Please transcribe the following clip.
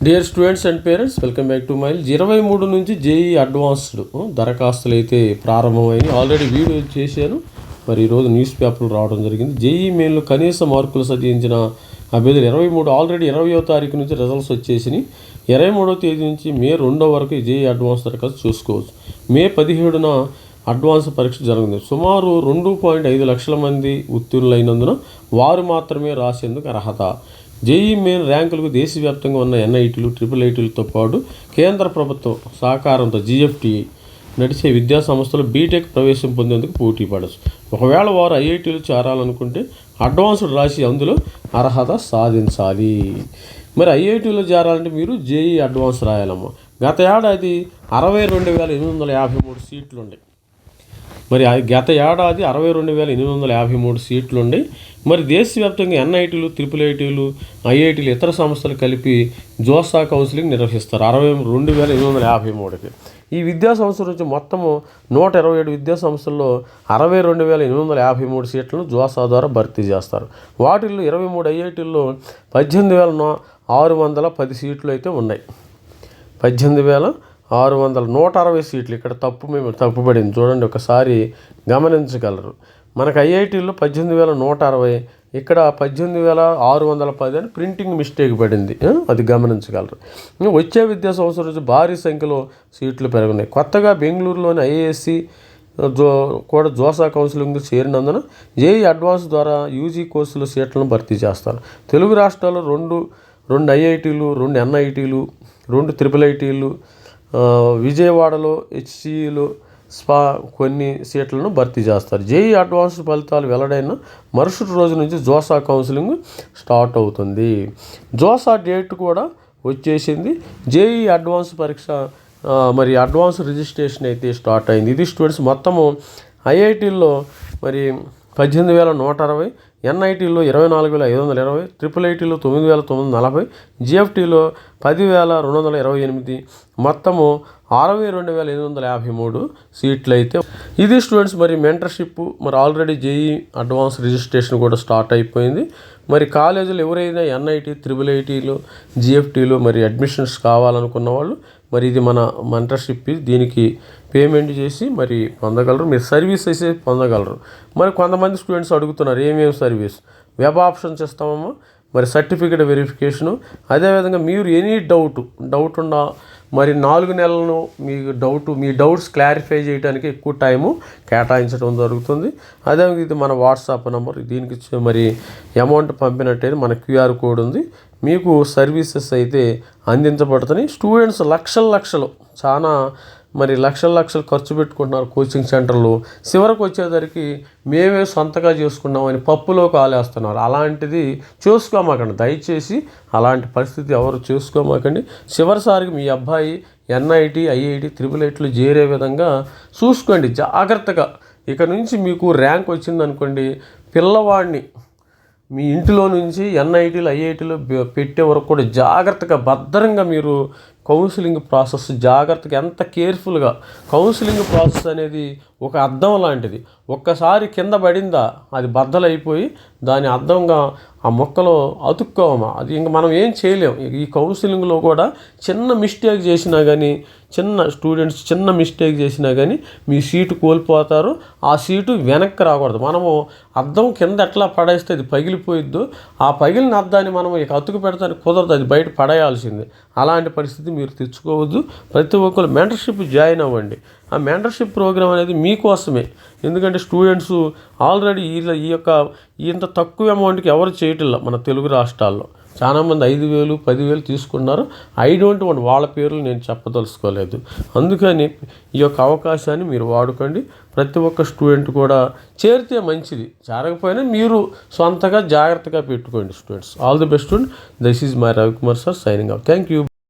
Dear students and parents, welcome back to mile. 23 నుంచి JEE advanced దరఖాస్తులు అయితే ప్రారంభమైంది. ఆల్రెడీ వీడియో చేశాను. మరి ఈరోజు న్యూస్ పేపర్లు రావడం జరిగింది. జేఈ మెయిన్లో కనీస మార్కులు సాధించిన అభ్యర్థులు 23 ఆల్రెడీ 20వ తారీఖు నుంచి రిజల్ట్స్ వచ్చేసినాయి. 23వ తేదీ నుంచి మే 2 వరకు జేఈ అడ్వాన్స్ దరఖాస్తు చూసుకోవచ్చు. మే 17న అడ్వాన్స్ పరీక్ష జరుగుతుంది. సుమారు 2.5 లక్షల మంది ఉత్తీర్ణులైనందున వారు మాత్రమే రాసేందుకు అర్హత. జేఈ మెయిన్ ర్యాంకులకు దేశవ్యాప్తంగా ఉన్న ఎన్ఐటీలు, ట్రిపుల్ ఐటీలతో పాటు కేంద్ర ప్రభుత్వం సహకారంతో జీఎఫ్టీఐ నడిచే విద్యా సంస్థలు బీటెక్ ప్రవేశం పొందేందుకు పోటీ పడవచ్చు. ఒకవేళ వారు ఐఐటీలు చేరాలనుకుంటే అడ్వాన్స్డ్ రాసి అందులో అర్హత సాధించాలి. మరి ఐఐటీలో చేరాలంటే మీరు జేఈ అడ్వాన్స్ రాయాలమ్మా. గత ఏడాది 62,853 సీట్లు ఉన్నాయి. మరి గత ఏడాది 62,853 సీట్లు ఉన్నాయి. మరి దేశవ్యాప్తంగా ఎన్ఐటీలు, ట్రిపుల్ ఐటీలు, ఐఐటీలు, ఇతర సంస్థలు కలిపి జోసా కౌన్సిలింగ్ నిర్వహిస్తారు 62,853కి. ఈ విద్యా సంవత్సరం నుంచి మొత్తము 127 విద్యా సంస్థల్లో 62,853 సీట్లను జోసా ద్వారా భర్తీ చేస్తారు. వాటిల్లో 23 ఐఐటీల్లో 18,610 సీట్లు అయితే ఉన్నాయి. 18,660 సీట్లు. ఇక్కడ తప్పుపడింది చూడండి, ఒకసారి గమనించగలరు. మనకు ఐఐటీల్లో 18,160, ఇక్కడ 18,610 అని ప్రింటింగ్ మిస్టేక్ పడింది, అది గమనించగలరు. వచ్చే విద్యా సంవత్సరం నుంచి భారీ సంఖ్యలో సీట్లు పెరుగున్నాయి. కొత్తగా బెంగళూరులోని ఐఏఎస్సి కూడా జోసా కౌన్సిలింగ్ చేరినందున జేఈ అడ్వాన్స్ ద్వారా యూజీ కోర్సుల సీట్లను భర్తీ చేస్తారు. తెలుగు రాష్ట్రాల్లో రెండు ఐఐటీలు, 2 ఎన్ఐటీలు, 2 ట్రిపుల్ ఐటీలు, విజయవాడలో హెచ్సిఈలో కొన్ని సీట్లను భర్తీ చేస్తారు. జేఈ అడ్వాన్స్ ఫలితాలు వెల్లడైన మరుసటి రోజు నుంచి జోసా కౌన్సిలింగ్ స్టార్ట్ అవుతుంది. జోసా డేట్ కూడా వచ్చేసింది. జేఈ అడ్వాన్స్ పరీక్ష మరి అడ్వాన్స్ రిజిస్ట్రేషన్ అయితే స్టార్ట్ అయింది. ఇది స్టూడెంట్స్ మొత్తము ఐఐటీల్లో మరి 18,160, ఎన్ఐటీలో 24,520, ట్రిపుల్ ఐటీలో 9,940, జిఎఫ్టీలో 10,228, మొత్తము 62,853 సీట్లు అయితే. ఇది స్టూడెంట్స్ మరి మెంటర్షిప్. మరి ఆల్రెడీ జేఈ అడ్వాన్స్ రిజిస్ట్రేషన్ కూడా స్టార్ట్ అయిపోయింది. మరి కాలేజీలు ఎవరైనా ఎన్ఐటీ, ట్రిపుల్ ఐటీలు, జిఎఫ్టీలు మరి అడ్మిషన్స్ కావాలనుకున్న వాళ్ళు మరి ఇది మన మెంటర్షిప్. దీనికి పేమెంట్ చేసి మరి పొందగలరు. మీరు సర్వీస్ అయితే పొందగలరు. మరి కొంతమంది స్టూడెంట్స్ అడుగుతున్నారు, ఏమేమి సర్వీస్? వెబ్ ఆప్షన్స్ ఇస్తామమ్మా, మరి సర్టిఫికేట్ వెరిఫికేషను, అదేవిధంగా మీరు ఎనీ డౌట్ ఉన్న మరి 4 నెలలను మీ డౌట్స్ క్లారిఫై చేయడానికి ఎక్కువ టైము కేటాయించడం జరుగుతుంది. అదేవిధంగా ఇది మన వాట్సాప్ నెంబర్. దీనికి మరి అమౌంట్ పంపినట్టయితే మన క్యూఆర్ కోడ్ ఉంది. మీకు సర్వీసెస్ అయితే అందించబడుతున్నాయి. స్టూడెంట్స్ లక్షలు చాలా మరి లక్షలు ఖర్చు పెట్టుకుంటున్నారు కోచింగ్ సెంటర్లు. చివరికి వచ్చేసరికి మేమే సొంతగా చేసుకున్నామని పప్పులో కాలేస్తున్నారు. అలాంటిది చేసుకోమాకండి దయచేసి. అలాంటి పరిస్థితి ఎవరు చేసుకోమాకండి. చివరిసారికి మీ అబ్బాయి ఎన్ఐటీ, ఐఐటీ, ట్రిపుల్ ఐటీలు చేరే విధంగా చూసుకోండి జాగ్రత్తగా. ఇక నుంచి మీకు ర్యాంక్ వచ్చిందనుకోండి, పిల్లవాడిని మీ ఇంటిలో నుంచి ఎన్ఐటీలు, ఐఐటీలు పెట్టే వరకు కూడా జాగ్రత్తగా భద్రంగా మీరు కౌన్సిలింగ్ ప్రాసెస్ జాగ్రత్తగా ఎంత కేర్ఫుల్గా. కౌన్సిలింగ్ ప్రాసెస్ అనేది ఒక అద్దం లాంటిది. ఒక్కసారి కింద పడిందా అది బద్దలైపోయి దాని అద్దంగా ఆ మొక్కలో అతుక్కోమా, అది ఇంక మనం ఏం చేయలేం. ఈ కౌన్సిలింగ్లో కూడా చిన్న మిస్టేక్ చేసినా కానీ, చిన్న మిస్టేక్ చేసినా కానీ మీ సీటు కోల్పోతారు. ఆ సీటు వెనక్కి రాకూడదు. మనము అద్దం కింద ఎట్లా పడేస్తే అది పగిలిపోయిద్దో, ఆ పగిలిన అద్దాన్ని మనం ఇక అతుకు పెడతానికి కుదరదు, అది బయట పడేయాల్సిందే. అలాంటి పరిస్థితి మీరు తెచ్చుకోవద్దు. ప్రతి ఒక్కరు మెంటర్షిప్ జాయిన్ అవ్వండి. ఆ మెంటర్షిప్ ప్రోగ్రామ్ అనేది మీకోసమే. ఎందుకంటే స్టూడెంట్స్ ఆల్రెడీ ఇంత తక్కువ అమౌంట్కి ఎవరు చేయటంలా మన తెలుగు రాష్ట్రాల్లో. చాలామంది 5,000, 10,000 తీసుకున్నారు. ఐ డోంట్ వాంట్ వాళ్ళ పేర్లు నేను చెప్పదలుచుకోలేదు. అందుకని ఈ యొక్క అవకాశాన్ని మీరు వాడుకోండి. ప్రతి ఒక్క స్టూడెంట్ కూడా చేరితే మంచిది, చేరకపోయినా మీరు సొంతగా జాగ్రత్తగా పెట్టుకోండి students. All the best student. This is my Ravikumar sir signing off. Thank you.